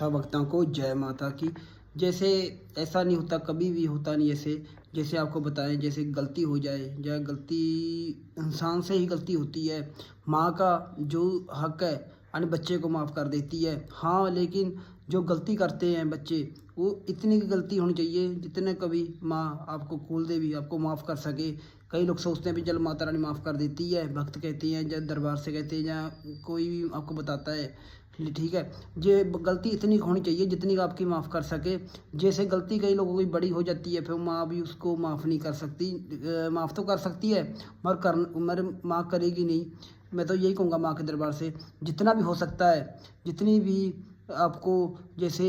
सब भक्तों को जय माता की। जैसे ऐसा नहीं होता, कभी भी होता नहीं ऐसे। जैसे आपको बताएं, जैसे गलती हो जाए या गलती इंसान से ही गलती होती है। माँ का जो हक है यानी बच्चे को माफ़ कर देती है। हाँ, लेकिन जो गलती करते हैं बच्चे, वो इतनी की गलती होनी चाहिए जितने कभी माँ आपको कुल देवी आपको माफ़ कर सके। कई लोग सोचते हैं भी चल माता रानी माफ़ कर देती है, भक्त कहते हैं या दरबार से कहते हैं या कोई भी आपको बताता है, ठीक है। ये गलती इतनी होनी चाहिए जितनी आपकी माफ़ कर सके। जैसे गलती कई लोगों की बड़ी हो जाती है, फिर माँ भी उसको माफ़ नहीं कर सकती। माफ़ तो कर सकती है मगर माँ करेगी नहीं। मैं तो यही कहूँगा माँ के दरबार से जितना भी हो सकता है, जितनी भी आपको, जैसे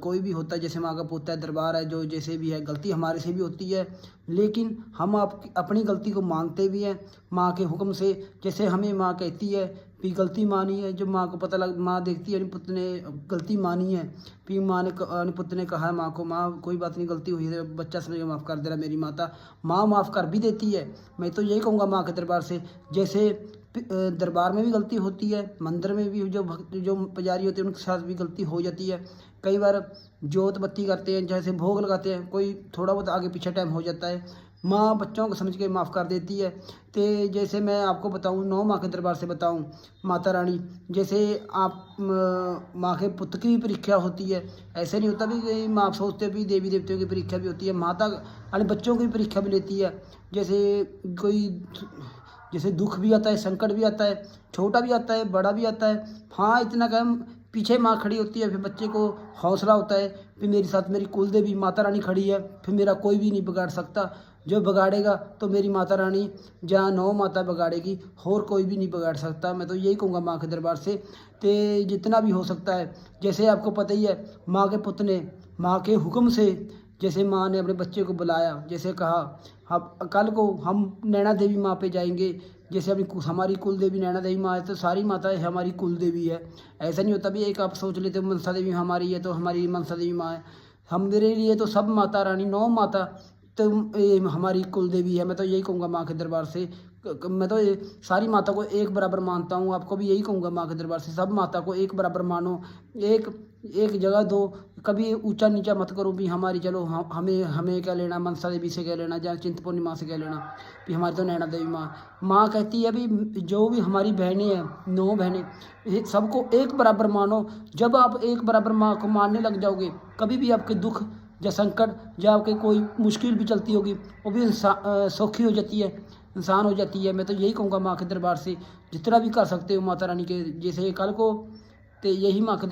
कोई भी होता है, जैसे माँ का पोता है, दरबार है, जो जैसे भी है, गलती हमारे से भी होती है। लेकिन हम आप अपनी गलती को मानते भी हैं माँ के हुक्म से। जैसे हमें माँ कहती है भी गलती मानी है, जब माँ को पता लग, माँ देखती है पुत्र ने गलती मानी है, फिर माँ ने पुत्र ने कहा है माँ को, माँ कोई बात नहीं, गलती हुई है, बच्चा समझ के माफ़ कर दे रहा मेरी माता। माँ माफ़ कर भी देती है। मैं तो यही कहूँगा माँ के दरबार से, जैसे दरबार में भी गलती होती है, मंदिर में भी जो भक्त जो पुजारी होते हैं उनके साथ भी गलती हो जाती है। कई बार जोत बत्ती करते हैं, जैसे भोग लगाते हैं, कोई थोड़ा बहुत आगे पीछे टाइम हो जाता है, माँ बच्चों को समझ के माफ़ कर देती है। तो जैसे मैं आपको बताऊं, 9 माँ के दरबार से बताऊं, माता रानी जैसे आप माँ के पुत्र की भी परीक्षा होती है। ऐसे नहीं होता भी कि माँ सोचते भी देवी देवताओं की परीक्षा भी होती है, माता यानी बच्चों की परीक्षा भी लेती है। जैसे कोई जैसे दुख भी आता है, संकट भी आता है, छोटा भी आता है, बड़ा भी आता है। हाँ, इतना कम पीछे माँ खड़ी होती है, फिर बच्चे को हौसला होता है, फिर मेरे साथ मेरी कुल देवी माता रानी खड़ी है, फिर मेरा कोई भी नहीं बिगाड़ सकता। जो बिगाड़ेगा तो मेरी माता रानी, जहाँ 9 माता बिगाड़ेगी और कोई भी नहीं बिगाड़ सकता। मैं तो यही कहूँगा माँ के दरबार से, ते जितना भी हो सकता है। जैसे आपको पता ही है, माँ के पुत्र ने माँ के हुक्म से, जैसे माँ ने अपने बच्चे को बुलाया, जैसे कहा अब कल को हम नैना देवी माँ पे जाएंगे। जैसे हमारी कुल देवी नैना देवी माँ है, तो सारी माताएं हमारी कुल देवी है। ऐसा नहीं होता भी एक आप सोच लेते हो मनसा देवी हमारी है तो हमारी मनसा देवी माँ है। हम मेरे लिए तो सब माता रानी 9 माता तो हमारी कुल देवी है। मैं तो यही कहूँगा माँ के दरबार से, मैं तो सारी माता को एक बराबर मानता हूँ। आपको भी यही कहूँगा माँ के दरबार से, सब माता को एक बराबर मानो, एक एक जगह दो, कभी ऊंचा नीचा मत करो भी हमारी चलो हमें हमें क्या लेना, मनसा देवी से क्या लेना, या चिंतपूर्णी माँ से क्या लेना, भी हमारी तो नैना देवी माँ कहती है भी जो भी हमारी बहनें हैं, 9 बहनें, सबको एक बराबर मानो। जब आप एक बराबर माँ को मानने लग जाओगे, कभी भी आपके दुख या संकट या आपके कोई मुश्किल भी चलती होगी, वो भी सौखी हो जाती है, इंसान हो जाती है। मैं तो यही कहूँगा माँ के दरबार से जितना भी कर सकते हो माता रानी के, जैसे कल को, तो यही माँ के दरबार